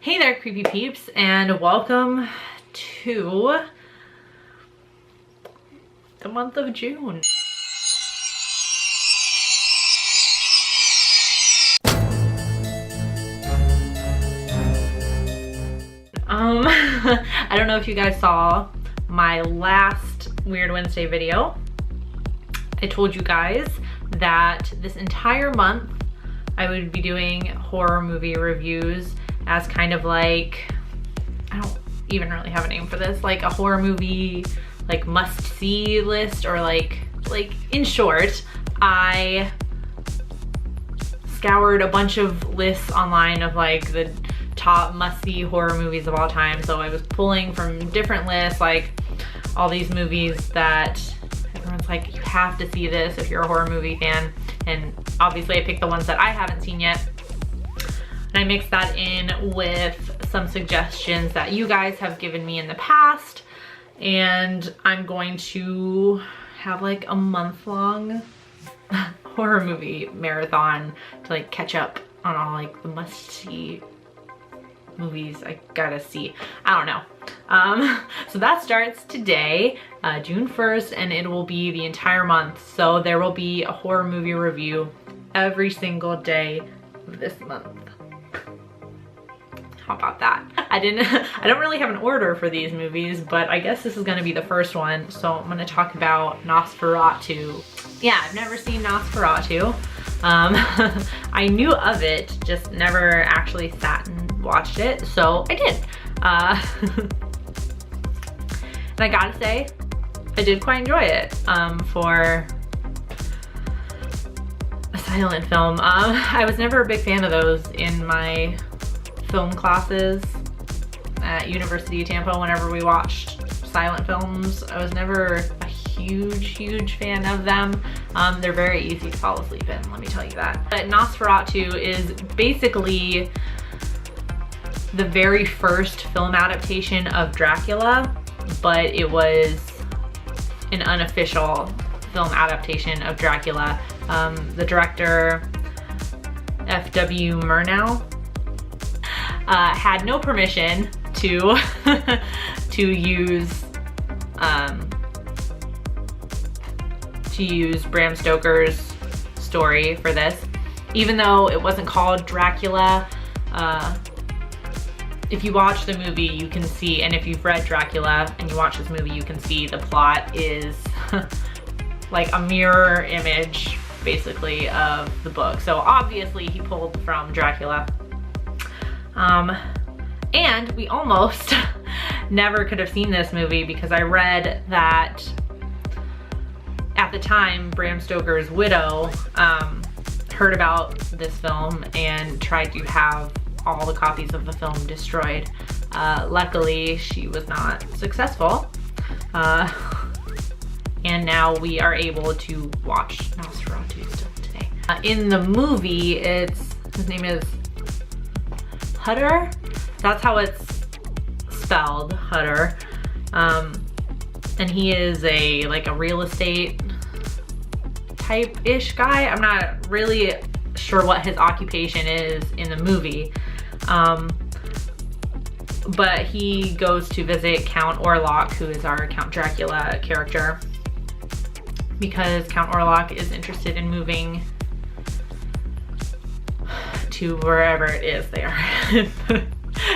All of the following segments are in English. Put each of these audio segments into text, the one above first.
Hey there, creepy peeps, and welcome to the month of June. I don't know if you guys saw my last Weird Wednesday video. I told you guys that this entire month I would be doing horror movie reviews as kind of like, I don't even really have a name for this, like a horror movie like must-see list, or like in short, I scoured a bunch of lists online of like the top must-see horror movies of all time. So I was pulling from different lists, like all these movies that everyone's like, you have to see this if you're a horror movie fan. And obviously I picked the ones that I haven't seen yet. And I mixed that in with some suggestions that you guys have given me in the past. And I'm going to have like a month-long horror movie marathon to like catch up on all like the must-see movies I gotta see. I don't know. So that starts today, June 1st, and it will be the entire month. So there will be a horror movie review every single day of this month. How about that? I don't really have an order for these movies, but I guess this is gonna be the first one. So I'm gonna talk about Nosferatu. Yeah, I've never seen Nosferatu. I knew of it, just never actually sat and watched it, so I did. And I gotta say, I did quite enjoy it for a silent film. I was never a big fan of those in my film classes at University of Tampa. Whenever we watched silent films, I was never a huge fan of them. They're very easy to fall asleep in, let me tell you that. But Nosferatu is basically the very first film adaptation of Dracula, but it was an unofficial film adaptation of Dracula. The director, F.W. Murnau, had no permission to use Bram Stoker's story for this, even though it wasn't called Dracula. If you watch the movie, you can see, and if you've read Dracula and you watch this movie, you can see the plot is like a mirror image, basically, of the book. So obviously he pulled from Dracula. And we almost never could have seen this movie, because I read that at the time Bram Stoker's widow heard about this film and tried to have all the copies of the film destroyed. Luckily, she was not successful. And now we are able to watch Nosferatu still today. In the movie, his name is Hutter. That's how it's spelled, Hutter. And he is like a real estate type-ish guy. I'm not really sure what his occupation is in the movie. But he goes to visit Count Orlok, who is our Count Dracula character, because Count Orlok is interested in moving to wherever it is they are.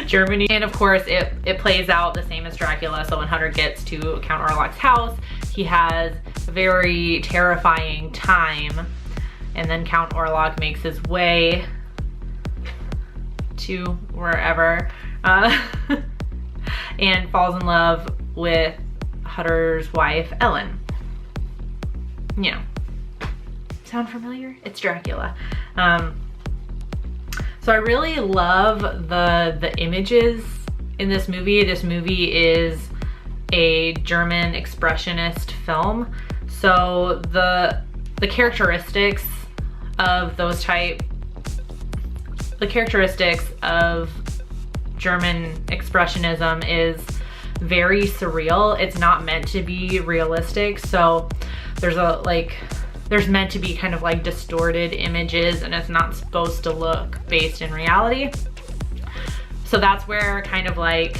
Germany. And of course it plays out the same as Dracula. So when Hutter gets to Count Orlok's house, he has a very terrifying time, and then Count Orlok makes his way to wherever and falls in love with Hutter's wife, Ellen. You know, sound familiar? It's Dracula. So I really love the images in this movie. This movie is a German expressionist film. So the characteristics of the characteristics of German expressionism is very surreal. It's not meant to be realistic. So there's meant to be kind of like distorted images, and it's not supposed to look based in reality. So So that's where kind of like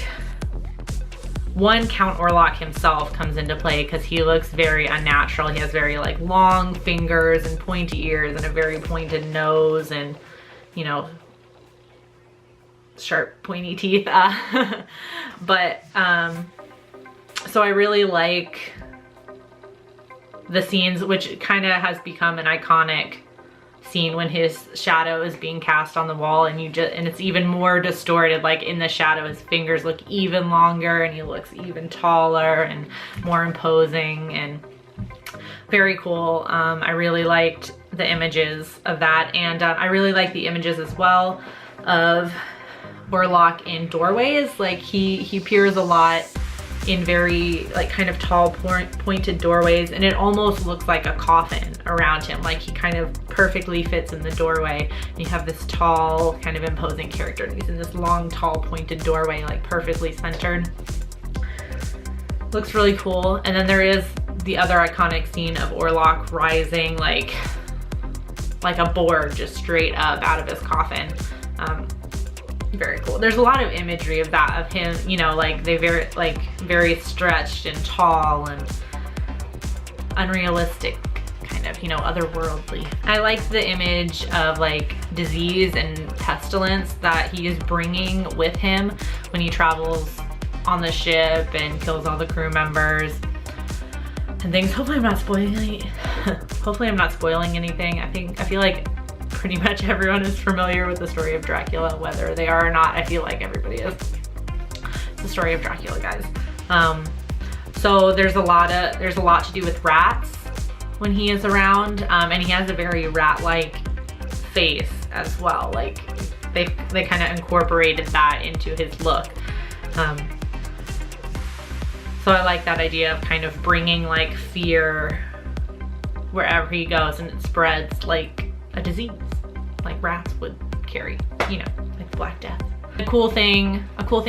one, Count Orlok himself comes into play, because he looks very unnatural. He has very like long fingers and pointy ears and a very pointed nose and, you know, sharp pointy teeth. But so I really like the scenes, which kind of has become an iconic scene when his shadow is being cast on the wall, and it's even more distorted. Like in the shadow, his fingers look even longer and he looks even taller and more imposing, and very cool. I really liked the images of that, and I really like the images as well of Orlok in doorways. Like he appears a lot in very like kind of tall pointed doorways, and it almost looks like a coffin around him. Like he kind of perfectly fits in the doorway, and you have this tall kind of imposing character, and he's in this long tall pointed doorway, like perfectly centered. Looks really cool. And then there is the other iconic scene of Orlok rising like a board just straight up out of his coffin. Very cool. There's a lot of imagery of that, of him, you know, like they very stretched and tall and unrealistic, kind of, you know, otherworldly. I like the image of like disease and pestilence that he is bringing with him when he travels on the ship and kills all the crew members and things. Hopefully I'm not spoiling hopefully I'm not spoiling anything. I feel like pretty much everyone is familiar with the story of Dracula, whether they are or not. I feel like everybody is. It's the story of Dracula, guys. So there's a lot to do with rats when he is around, and he has a very rat-like face as well. Like they kind of incorporated that into his look. So I like that idea of kind of bringing like fear wherever he goes, and it spreads like a disease, like rats would carry, you know, like the Black Death. A cool thing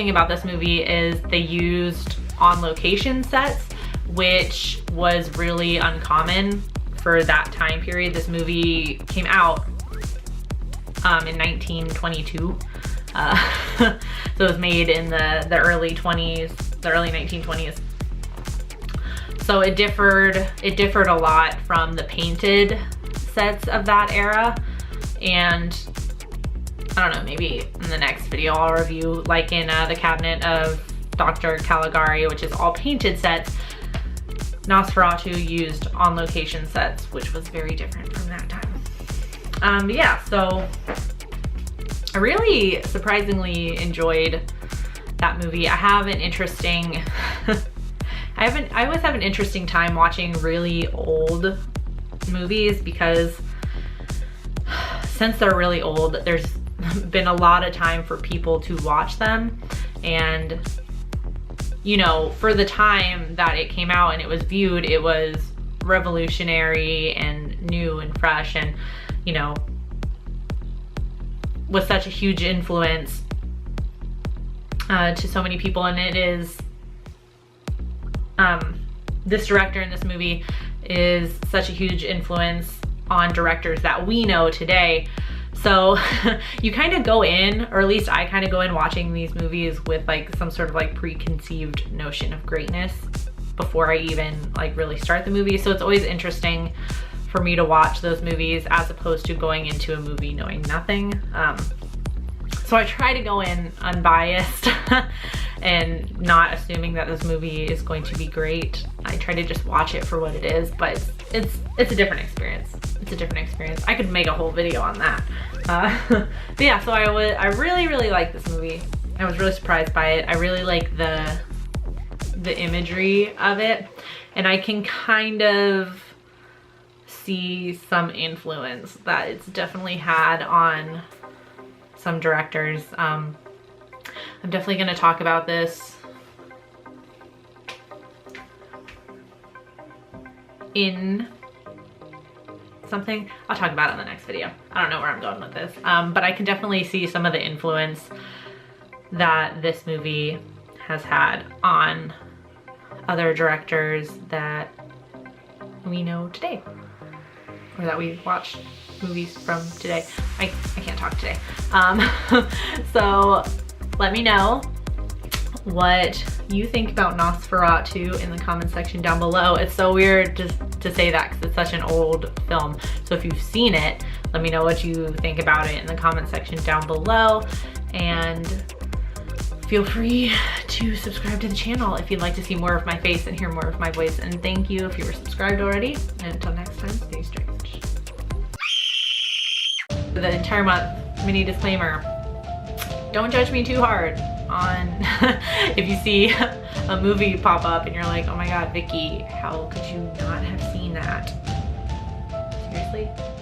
about this movie is they used on location sets, which was really uncommon for that time period. This movie came out in 1922. So it was made in the early 1920s. So it differed a lot from the painted sets of that era, and I don't know, maybe in the next video I'll review, like in the Cabinet of Dr. Caligari, which is all painted sets. Nosferatu used on location sets, which was very different from that time. But yeah, so I really surprisingly enjoyed that movie. I have an interesting I always have an interesting time watching really old movies, because since they're really old, there's been a lot of time for people to watch them, and you know, for the time that it came out and it was viewed, it was revolutionary and new and fresh, and you know, was such a huge influence to so many people. And it is this director in this movie is such a huge influence on directors that we know today. So you kind of go in, or at least I kind of go in watching these movies with like some sort of like preconceived notion of greatness before I even like really start the movie. So it's always interesting for me to watch those movies as opposed to going into a movie knowing nothing. So I try to go in unbiased and not assuming that this movie is going to be great. I try to just watch it for what it is, but it's a different experience. It's a different experience. I could make a whole video on that. But yeah, so I really like this movie. I was really surprised by it. I really like the imagery of it, and I can kind of see some influence that it's definitely had on some directors. I'm definitely going to talk about this in something. I'll talk about it in the next video. I don't know where I'm going with this, but I can definitely see some of the influence that this movie has had on other directors that we know today, or that we watched movies from today. I can't talk today. So let me know what you think about Nosferatu in the comment section down below. It's so weird just to say that because it's such an old film. So if you've seen it, let me know what you think about it in the comment section down below. And feel free to subscribe to the channel if you'd like to see more of my face and hear more of my voice. And thank you if you were subscribed already. And until next time, stay strange. For the entire month, mini disclaimer, don't judge me too hard on if you see a movie pop up and you're like, oh my god, Vicky, how could you not have seen that? Seriously?